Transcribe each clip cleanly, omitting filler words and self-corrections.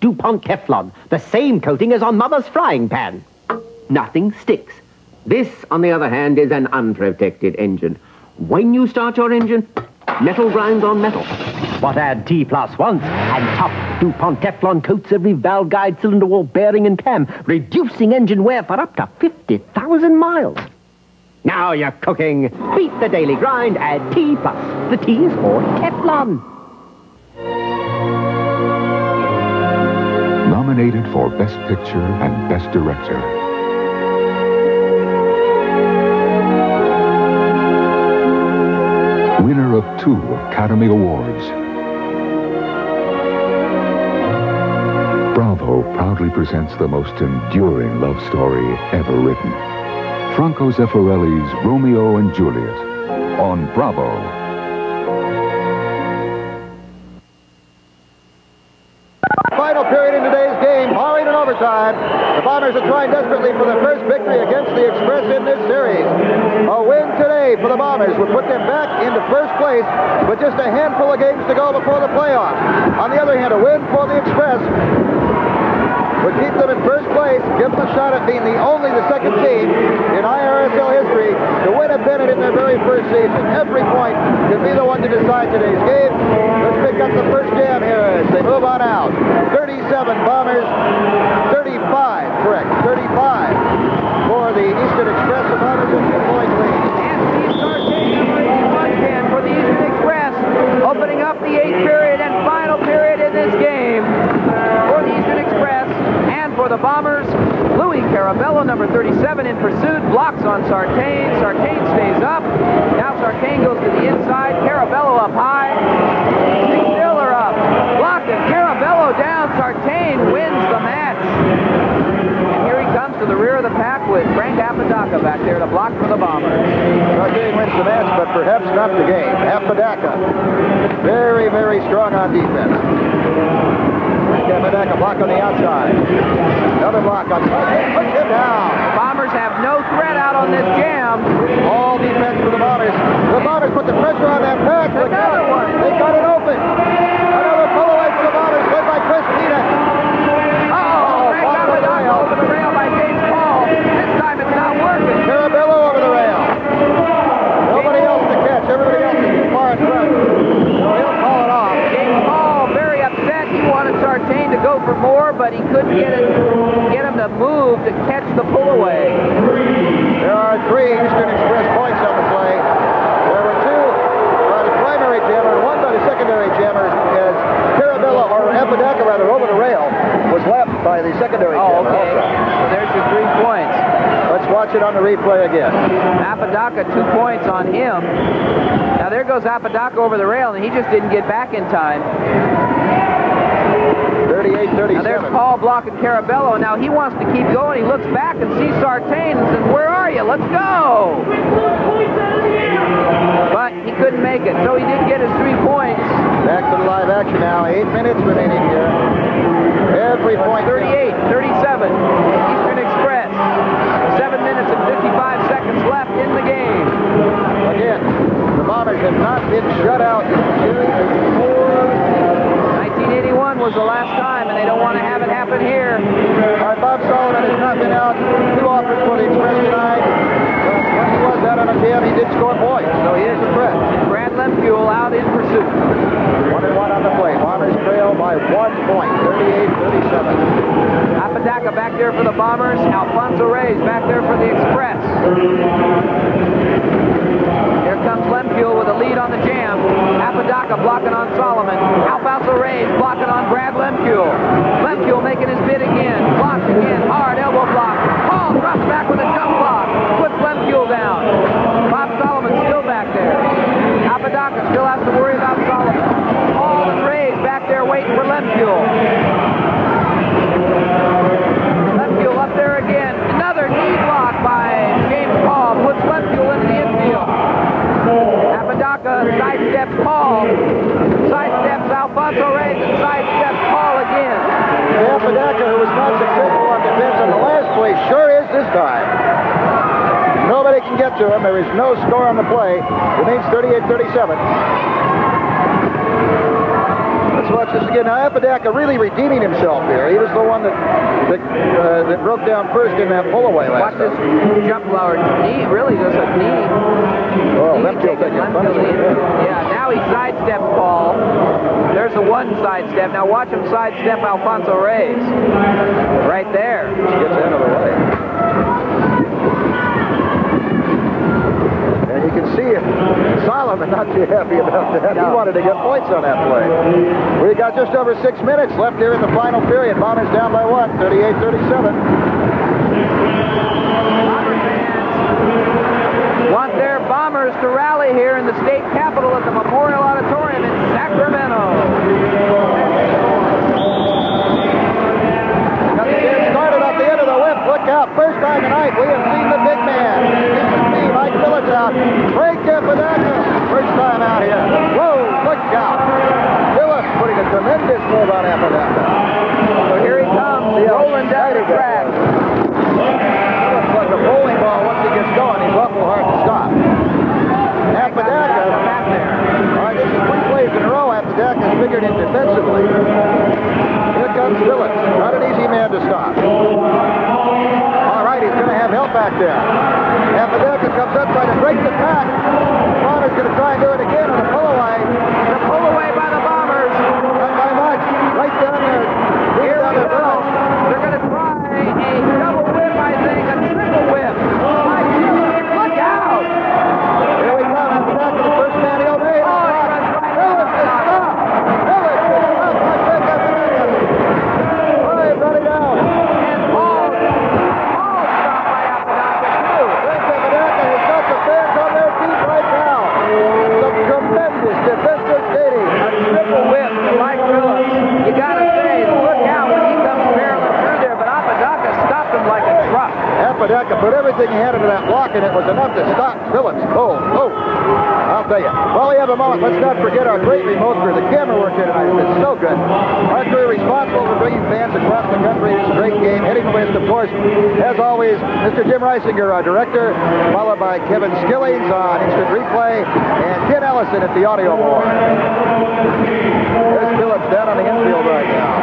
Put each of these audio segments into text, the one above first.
DuPont Teflon, the same coating as on Mother's frying pan. Nothing sticks. This, on the other hand, is an unprotected engine. When you start your engine, metal grinds on metal. But add T+ once, and tough DuPont Teflon coats every valve guide, cylinder wall, bearing, and cam, reducing engine wear for up to 50,000 miles. Now you're cooking. Beat the daily grind, add T+. The T is for Teflon. Nominated for Best Picture and Best Director. Winner of 2 Academy Awards. Bravo proudly presents the most enduring love story ever written. Franco Zeffirelli's Romeo and Juliet on Bravo. Final period in today's game, barring an overtime. The Bombers are trying desperately for their first victory against the Express in this series. A win today for the Bombers would put them back into first place with just a handful of games to go before the playoffs. On the other hand, a win for the Express would keep them in first place, give them a shot at being the second team in IRSL history to win a pennant in their very first season. Every point could be the one to decide today's game. Let's pick up the first jam here as they move on out. 37 Bombers, 35 for the Eastern Express. The Bombers a 2-point lead. And Steve Sartain, number 81 can for the Eastern Express, opening up the 8th period and final period in this game for the Eastern Express. And for the Bombers, Louis Carabello, number 37, in pursuit, blocks on Sartain. Sartain stays up. Now Sartain goes to the inside. Carabello up high. Big Miller up. Blocked and Carabello down. Sartain wins the match. And here he comes to the rear of the pack with Frank Apodaca back there to block for the Bombers. Sartain wins the match, but perhaps not the game. Apodaca, very, very strong on defense. Apodaca block on the outside. Another block on Sartain. Push him down. The Bombers have no threat out on this jam. All defense for the Bombers. The Bombers put the pressure on that pack. Another one. They got it open. Another pull away for the Bombers, led by Chris Pena. Frank Apodaca over the rail by James Paul. This time it's not working. Carabello over the rail. Nobody else to catch. Everybody else is too far in front. So he'll call it off. James Paul very upset. He wanted Sartain to go for more, but he couldn't get him to move to catch the pull away. There are 3 Eastern Express points on the play. There were 2 by the primary jammer and 1 by the secondary jammer as Carabello, or Apodaca rather, over the rail was left by the secondary jammer. Okay. So there's your 3 points. Let's watch it on the replay again. Apodaca, 2 points on him. Now there goes Apodaca over the rail, and he just didn't get back in time. 38-37. Now there's Paul blocking Carabello. Now he wants to keep going. He looks back and sees Sartain and says, "Where are you? Let's go!" But he couldn't make it, so he did get his 3 points. Back to the live action now. 8 minutes remaining here. Every point. 38-37. Eastern Express. 7 minutes and 55 seconds left in the game. Again, the Bombers have not been shut out in series before. 1981 was the last time, and they don't want to have it happen here. All right, Bob Solomon has not been out too often for the Express tonight. But when he was out on a jam, he did score points, so he is a threat. Brad Lemfuel out in pursuit. 1-1 on the play. Bombers trail by 1 point, 38-37. Apodaca back there for the Bombers. Alfonso Reyes back there for the Express. Here comes Lemfuel with a lead on the jam. Apodaca blocking on Solomon. Alfonso Reyes blocking on Brad Lemfuel. Lemfuel making his bid again. Blocked again. Hard elbow block. Paul drops back with a jump block. Puts Lemfuel down. Bob Solomon still back there. Apodaca still has to worry about Solomon. Paul and Reyes back there waiting for Lemfuel. Lemfuel up there again. Another knee block by James Paul. Puts Lemfuel into the infield. Apodaca sidesteps Paul. Sidesteps Alfonso Reyes and sidesteps Paul again. Apodaca, who was not successful on defense on the last play, sure is this time. Nobody can get to him. There is no score on the play. Remains 38-37. The Let's watch this again. Now, Apodaca really redeeming himself here. He was the one that broke down first in that pull-away last Watch this jump lower. Knee, really just a knee. Oh, left heel taking punishment. Yeah, now he sidestepped Paul. There's the one sidestep. Now watch him sidestep Alfonso Reyes. Right there. He gets out of the way. And you can see Solomon not too happy about that. He wanted to get points on that play. We got just over 6 minutes left here in the final period. Bombers down by 1, 38-37. Want their Bombers to rally here in the state capitol at the Memorial Auditorium in Sacramento. Got the game started off the end of the whip. Look out. First time tonight we have seen the big man. Mike Phillips out. Frank Apodaca. First time out here. Whoa, look out. Phillips putting a tremendous move on Apodaca. So here he comes, rolling down the track. Phillips like a bowling ball once he gets going. He's awful hard to stop. Apodaca. All right, this is 3 plays in a row. Apodaca's figured in defensively. Here comes Phillips. Not an easy man to stop. All right, he's going to have help back there. Apodaca comes up trying to break the pack. Bombers going to try and do it again on a pull-away. The pull-away by the Bombers. Not by much. Right down there. Here we go. They're going to try a double whip, I think, a triple whip. Look out! Here we come. Apodaca, the first man he'll make. Oh, he runs right Phillips is stopped. Phillips is stopped by Frank Apodaca. Oh, he's running down. And Paul stopped by Apodaca, too. Frank Apodaca has got the fans on their feet right now. Some tremendous defensive skating. A triple whip to Mike Phillips. You got to say, look out when he comes barreling through there, but Apodaca stopped him like a truck. Apodaca put everything he had into that block, and it was enough to stop Phillips. Oh. I'll tell you. While we have a moment, let's not forget our great remote crew. The camera work here tonight has been so good. Our crew responsible for bringing fans across the country this great game. Heading west, of course, as always, Mr. Jim Reisinger, our director, followed by Kevin Skillings on instant replay, and Ken Ellison at the audio board. There's Phillips down on the infield right now.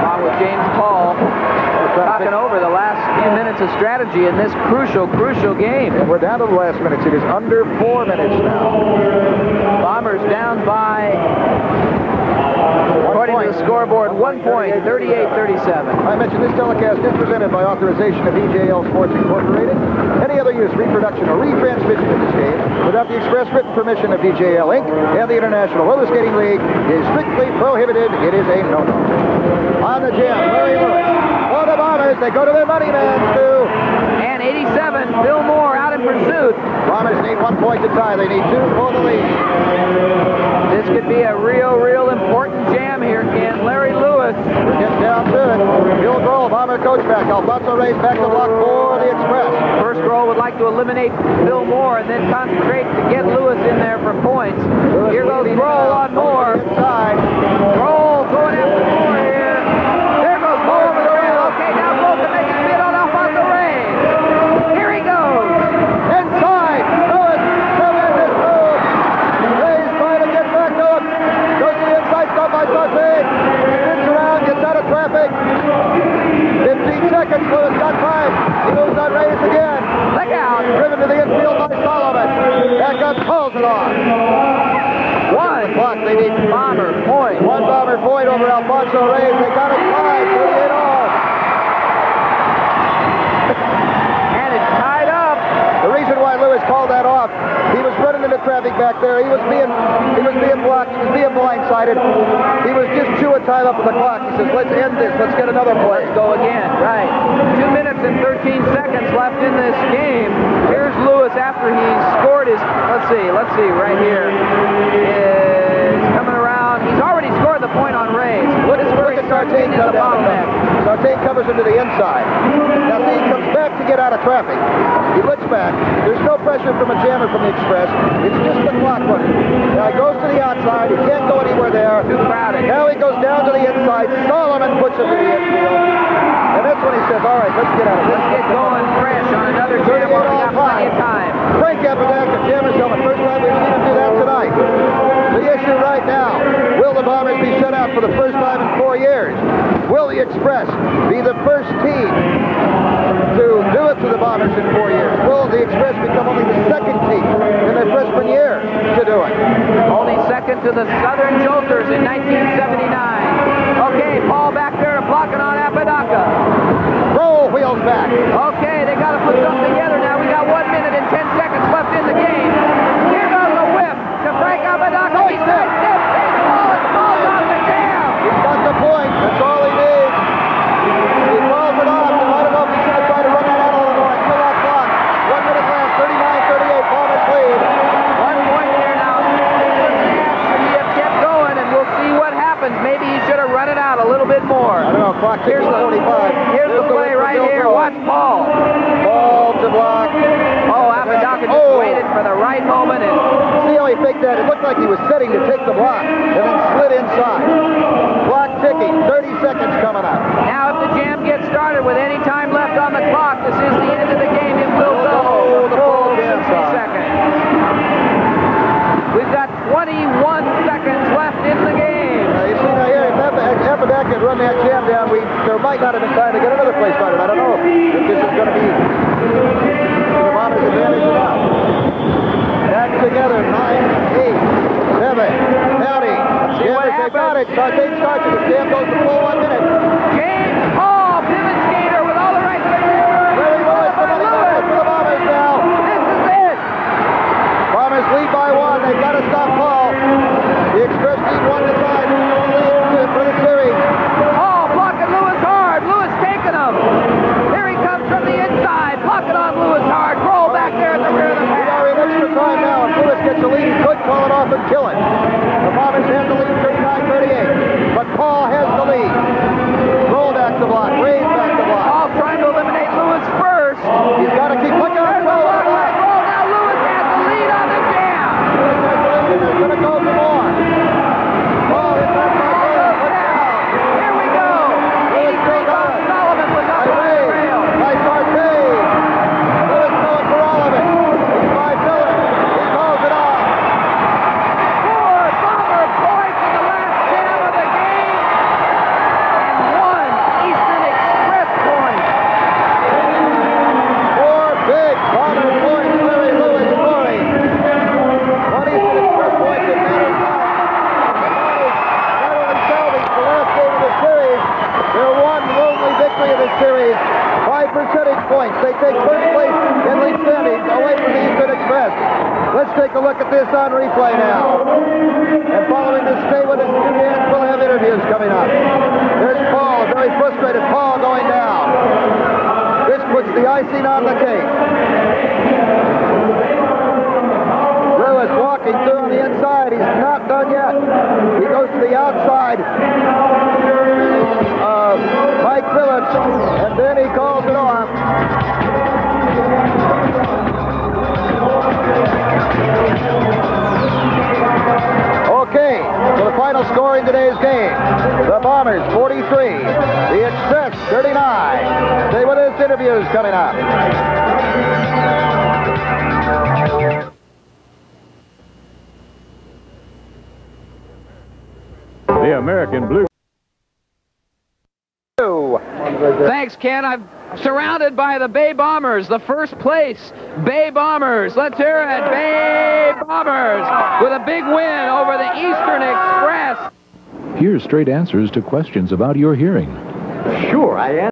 Along with James Paul, talking over the last few minutes of strategy in this crucial game. And we're down to the last minutes. It is under 4 minutes now. Bombers down by, according to the scoreboard, 1 point, 38-37. I mentioned this telecast is presented by authorization of EJL Sports Incorporated. Any other use, reproduction, or retransmission of this game without the express written permission of EJL Inc. and the International Roller Skating League is strictly prohibited. It is a no-no. On the jam, Larry Lewis. For the Bombers, they go to their money man, Stu. And 87, Bill Moore out in pursuit. Bombers need 1 point to tie. They need 2 for the lead. This could be a real important jam here, Ken. Larry Lewis. Gets down to it. Bill Grohl, Bomber coach back. Alfonso Reyes back to block for the Express. First Grohl would like to eliminate Bill Moore and then concentrate to get Lewis in there for points. Here goes Grohl on Moore. Inside. Grohl going after Moore here. There goes Moore over the rail. Okay, now Grohl can make a spin on Alfonso Reyes. Here he goes. Inside. Lewis. Tremendous move. Reyes trying to get back to him. Goes to the inside. Stop by Sauce. Spins around. Gets out of traffic. 15 seconds. Lewis got time. He moves on Reyes again. Look out. Driven to the infield by Solomon. Back up. Pulls it off. One. Clock. They need Bomber point. 1 Bomber point over Alfonso Reyes. They got it tied. 38 all. And it's tied up. The reason why Lewis called that off, he was running into traffic back there. He was being blocked. He was being blindsided. He was just chewing time up with the clock. He says, let's end this. Let's get another play. Let's go again. Right. 2 minutes and 13 seconds left in this game. Here's Lewis after he scored his, let's see, right here. Is coming around. He's already scored the point on Reyes. What is where he starts Sartain into the bomb net. Sartain covers him to the inside. Now see, he comes back to get out of traffic. He looks back. There's no pressure from a jammer from the Express. It's just the clock running. Now he goes to the outside. He can't go anywhere there. Too crowded. Now he goes down to the inside. Solomon puts him to the infield. And that's when he says, all right, let's get out of this. Let's get going fresh on another jam while we got plenty of time. Frank Apodaca, jammer's helmet. First time we've seen him do that tonight. The issue right now, will the Bombers be shut out for the first time in 4 years. Will the Express be the first team to do it to the Bombers in 4 years? Will the Express become only the second team in their freshman year to do it? Only second to the Southern Jolters in 1979. Okay, Paul back there blocking on Apodaca. Roll wheels back. Okay, they got to put something together now. We got 1 minute and 10 seconds left in the game. Here goes the whip to Frank Apodaca. He's right there. It falls off the jam. He's got the point. That's all he needs. He falls it off. I don't know if he's going to try to run that out a little more. Kill that clock. 1 minute left. 39-38. Bombers lead. 1 point here now. He have kept going, and we'll see what happens. Maybe he should have run it out a little bit more. I don't know. Clock Here's the 45. Here's the play right here. Watch Paul. Ball to block. Oh, Apodaca just waited for the right moment. And see how he faked that? It looked like he was setting to take the block and then slid inside. Clock ticking. 30 seconds coming up. now if the jam gets started with any time left on the clock, this is the end of the game. It will go the full 60 seconds. We've got 21 seconds left in the game. You see now here, if Apodaca had run that jam down, there might not have been time to get another play started. I don't know if this is going to be the Bombers' advantage or not. Back together, 9, 8, 7, County. See what happens. They got it. Game starts and the jam goes the full 1 minute. James Paul, pivot skater with all the right Larry Lewis, the money back for the Bombers now. This is it. Bombers lead by 1. They've got to stop Paul. The Express need 1 to 5 for the series. Paul blocking Lewis hard. Lewis taking him. Here he comes from the inside. Blocking on Lewis hard. Roll back there at the rear of the We pack. are in extra time now. If Lewis gets the lead, he could call it off and kill it. The Bombers have the lead 39-38. But Paul has the lead. Roll back the block. Raise back the block. Paul trying to eliminate Lewis first. He's got to keep looking at the roll. Roll. Now Lewis has the lead on the jam. They're going to go for more. Paul hit that back rail. Here we go. 83 Bob Sullivan was up on the rail. By Partey. Lewis going for all of it. He's by Phillips. He calls it off. 4 Bomber points in the last jam of the game. And 1 Eastern Express point. 4 big Bomber points. Larry Lewis scoring. 1 Eastern Express points in matter of time. Not only salvaged the last game of the series, their one lonely victory of the series. 5 percentage points. They take first place in league standings away from the Eastern Express. Let's take a look at this on replay now. And following this, stay with us. We'll have interviews coming up. There's Paul, very frustrated. Paul going down. This puts the icing on the cake. Lewis walking through on the inside. He's not done yet. He goes to the outside. Mike Phillips, and then he calls it off. Okay, so the final score in today's game. The Bombers 43, the Express 39. Stay with us, interviews coming up. The American Blue. Thanks, Ken. I'm surrounded by the Bay Bombers, the first place Bay Bombers. Let's hear it, Bay Bombers, with a big win over the Eastern Express. Here's straight answers to questions about your hearing. Sure, I am.